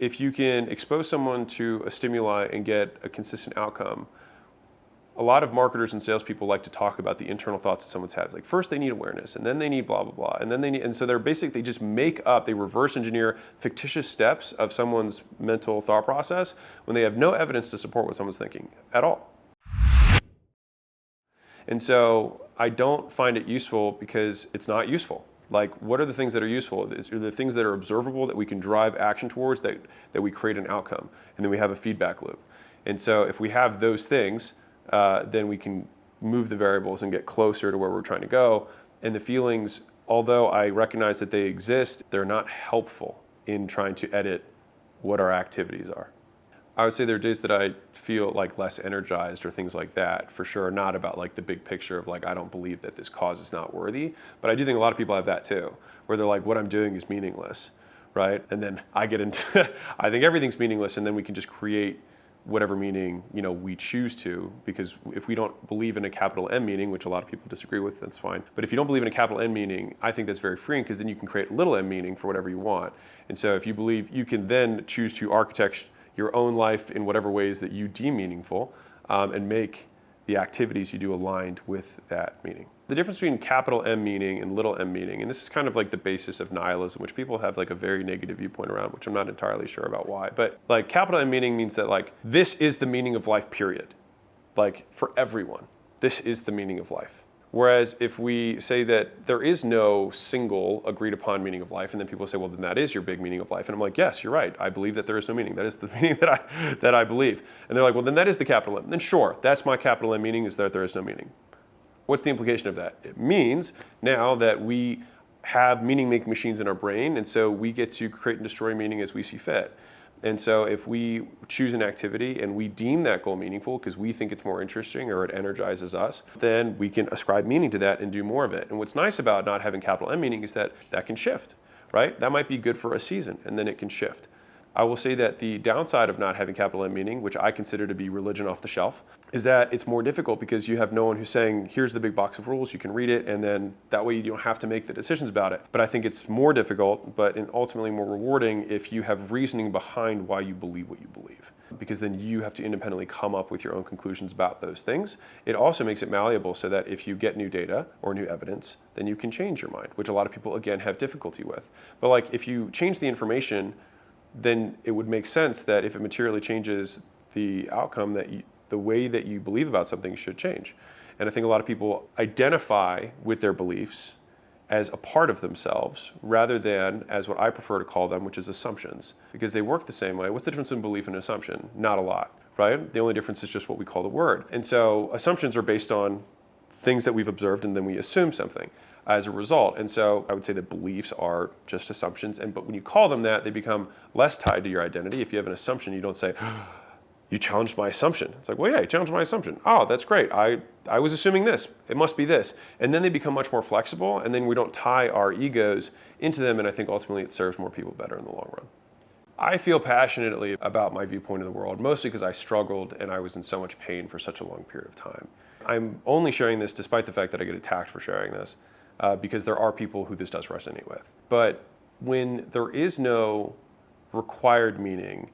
if you can expose someone to a stimuli and get a consistent outcome, a lot of marketers and salespeople like to talk about the internal thoughts that someone's had. Like first they need awareness, and then they need blah, blah, blah. And then and so they're basically, they just make up, they reverse engineer fictitious steps of someone's mental thought process when they have no evidence to support what someone's thinking at all. And so I don't find it useful because it's not useful. Like, what are the things that are useful? Are the things that are observable that we can drive action towards, that we create an outcome, and then we have a feedback loop. And so if we have those things, then we can move the variables and get closer to where we're trying to go. And the feelings, although I recognize that they exist, they're not helpful in trying to edit what our activities are. I would say there are days that I feel like less energized or things like that, for sure, not about like the big picture of like, I don't believe that this cause is not worthy. But I do think a lot of people have that too, where they're like, what I'm doing is meaningless, right? And then I get into, I think everything's meaningless, and then we can just create whatever meaning, we choose to, because if we don't believe in a capital M meaning, which a lot of people disagree with, that's fine. But if you don't believe in a capital M meaning, I think that's very freeing, because then you can create little m meaning for whatever you want. And so if you believe, you can then choose to architect your own life in whatever ways that you deem meaningful, and make the activities you do aligned with that meaning. The difference between capital M meaning and little m meaning, and this is kind of like the basis of nihilism, which people have like a very negative viewpoint around, which I'm not entirely sure about why. But like capital M meaning means that like, this is the meaning of life, period. Like for everyone, this is the meaning of life. Whereas if we say that there is no single agreed upon meaning of life, and then people say, well, then that is your big meaning of life. And I'm like, yes, you're right. I believe that there is no meaning. That is the meaning that I believe. And they're like, well, then that is the capital M. Then sure, that's my capital M meaning, is that there is no meaning. What's the implication of that? It means now that we have meaning-making machines in our brain, and so we get to create and destroy meaning as we see fit. And so if we choose an activity and we deem that goal meaningful because we think it's more interesting or it energizes us, then we can ascribe meaning to that and do more of it. And what's nice about not having capital M meaning is that that can shift, right? That might be good for a season, and then it can shift. I will say that the downside of not having capital M meaning, which I consider to be religion off the shelf, is that it's more difficult because you have no one who's saying, here's the big box of rules, you can read it, and then that way you don't have to make the decisions about it. But I think it's more difficult, but ultimately more rewarding if you have reasoning behind why you believe what you believe. Because then you have to independently come up with your own conclusions about those things. It also makes it malleable so that if you get new data or new evidence, then you can change your mind, which a lot of people, again, have difficulty with. But like if you change the information, then it would make sense that if it materially changes the outcome, that the way that you believe about something should change. And I think a lot of people identify with their beliefs as a part of themselves rather than as what I prefer to call them, which is assumptions, because they work the same way. What's the difference in belief and assumption? Not a lot, right? The only difference is just what we call the word. And so assumptions are based on things that we've observed, and then we assume something as a result. And so I would say that beliefs are just assumptions, but when you call them that, they become less tied to your identity. If you have an assumption, you don't say, you challenged my assumption. It's like, well, yeah, you challenged my assumption. Oh, that's great. I was assuming this. It must be this. And then they become much more flexible, and then we don't tie our egos into them, and I think ultimately it serves more people better in the long run. I feel passionately about my viewpoint of the world, mostly because I struggled and I was in so much pain for such a long period of time. I'm only sharing this despite the fact that I get attacked for sharing this. Because there are people who this does resonate with. But when there is no required meaning,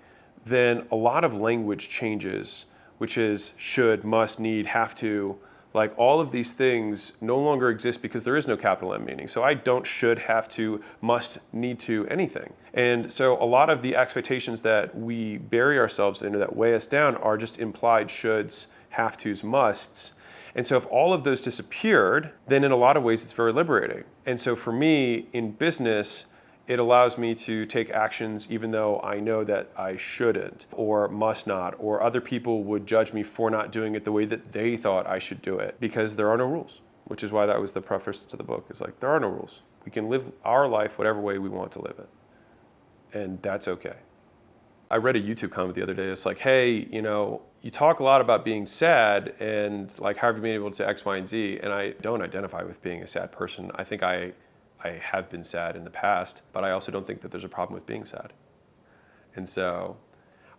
then a lot of language changes, which is should, must, need, have to. Like all of these things no longer exist because there is no capital M meaning. So I don't should, have to, must, need to, anything. And so a lot of the expectations that we bury ourselves in or that weigh us down are just implied shoulds, have tos, musts. And so if all of those disappeared, then in a lot of ways it's very liberating. And so for me, in business, it allows me to take actions even though I know that I shouldn't or must not, or other people would judge me for not doing it the way that they thought I should do it, because there are no rules, which is why that was the preface to the book. It's like, there are no rules. We can live our life whatever way we want to live it. And that's okay. I read a YouTube comment the other day. It's like, hey, you talk a lot about being sad and like, how have you been able to X, Y, and Z? And I don't identify with being a sad person. I think I have been sad in the past, but I also don't think that there's a problem with being sad. And so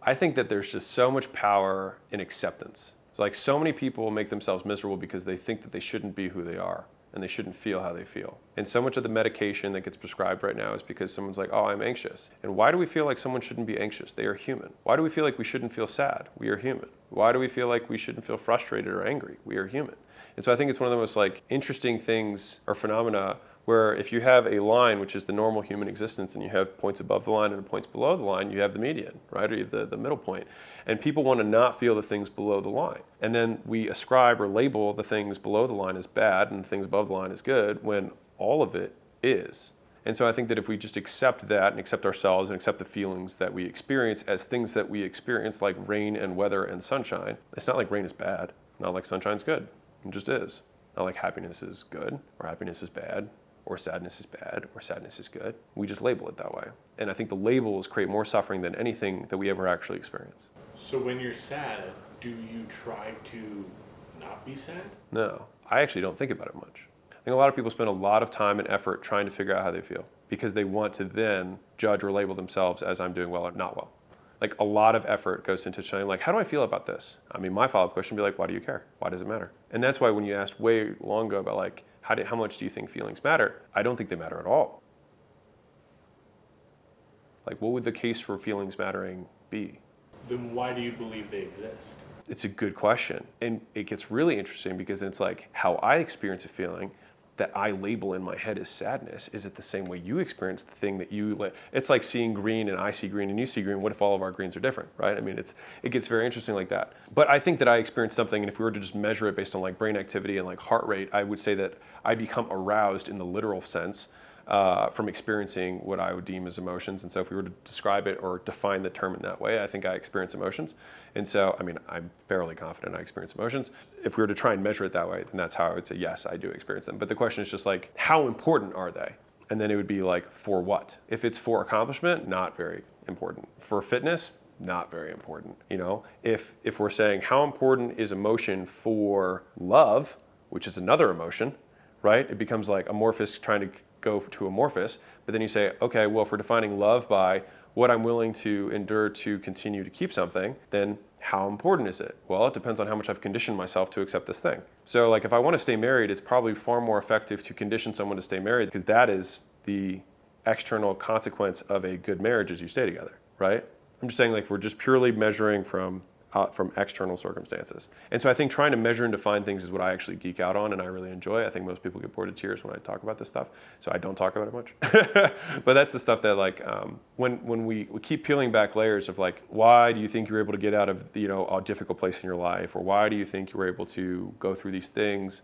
I think that there's just so much power in acceptance. It's like so many people make themselves miserable because they think that they shouldn't be who they are. and they shouldn't feel how they feel. And so much of the medication that gets prescribed right now is because someone's like, oh, I'm anxious. And why do we feel like someone shouldn't be anxious? They are human. Why do we feel like we shouldn't feel sad? We are human. Why do we feel like we shouldn't feel frustrated or angry? We are human. And so I think it's one of the most like interesting things or phenomena where if you have a line, which is the normal human existence, and you have points above the line and points below the line, you have the median, right? Or you have the middle point. And people want to not feel the things below the line. And then we ascribe or label the things below the line as bad and the things above the line as good when all of it is. And so I think that if we just accept that and accept ourselves and accept the feelings that we experience as things that we experience, like rain and weather and sunshine, it's not like rain is bad, not like sunshine's good. It just is. Not like happiness is good or happiness is bad, or sadness is bad, or sadness is good. We just label it that way. And I think the labels create more suffering than anything that we ever actually experience. So when you're sad, do you try to not be sad? No, I actually don't think about it much. I think a lot of people spend a lot of time and effort trying to figure out how they feel because they want to then judge or label themselves as I'm doing well or not well. Like a lot of effort goes into saying like, how do I feel about this? I mean, my follow-up question would be like, why do you care? Why does it matter? And that's why when you asked way long ago about like, how much do you think feelings matter? I don't think they matter at all. Like, what would the case for feelings mattering be? Then why do you believe they exist? It's a good question. And it gets really interesting because it's like how I experience a feeling that I label in my head as sadness. Is it the same way you experience the thing that you it's like seeing green and I see green and you see green. What if all of our greens are different, right? I mean, it gets very interesting like that. But I think that I experience something, and if we were to just measure it based on like brain activity and like heart rate, I would say that I become aroused in the literal sense from experiencing what I would deem as emotions. And so if we were to describe it or define the term in that way, I think I experience emotions. And so, I mean, I'm fairly confident I experience emotions. If we were to try and measure it that way, then that's how I would say, yes, I do experience them. But the question is just like, how important are they? And then it would be like, for what? If it's for accomplishment, not very important. For fitness, not very important. You know, if we're saying how important is emotion for love, which is another emotion, right? It becomes like amorphous trying to go to amorphous, but then you say, okay, well, if we're defining love by what I'm willing to endure to continue to keep something, then how important is it? Well, it depends on how much I've conditioned myself to accept this thing. So like if I want to stay married, it's probably far more effective to condition someone to stay married because that is the external consequence of a good marriage as you stay together, right? I'm just saying like we're just purely measuring from external circumstances. And so I think trying to measure and define things is what I actually geek out on and I really enjoy. I think most people get bored to tears when I talk about this stuff, so I don't talk about it much. But that's the stuff that like, when we keep peeling back layers of like, why do you think you're able to get out of, you know, a difficult place in your life? Or why do you think you were able to go through these things?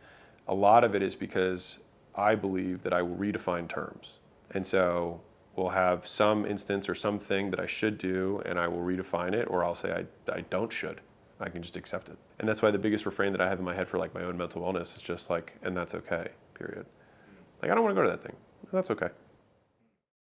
A lot of it is because I believe that I will redefine terms. And so we'll have some instance or something that I should do and I will redefine it, or I'll say I don't should. I can just accept it. And that's why the biggest refrain that I have in my head for like my own mental wellness is just like, and that's okay, period. Like I don't want to go to that thing. That's okay.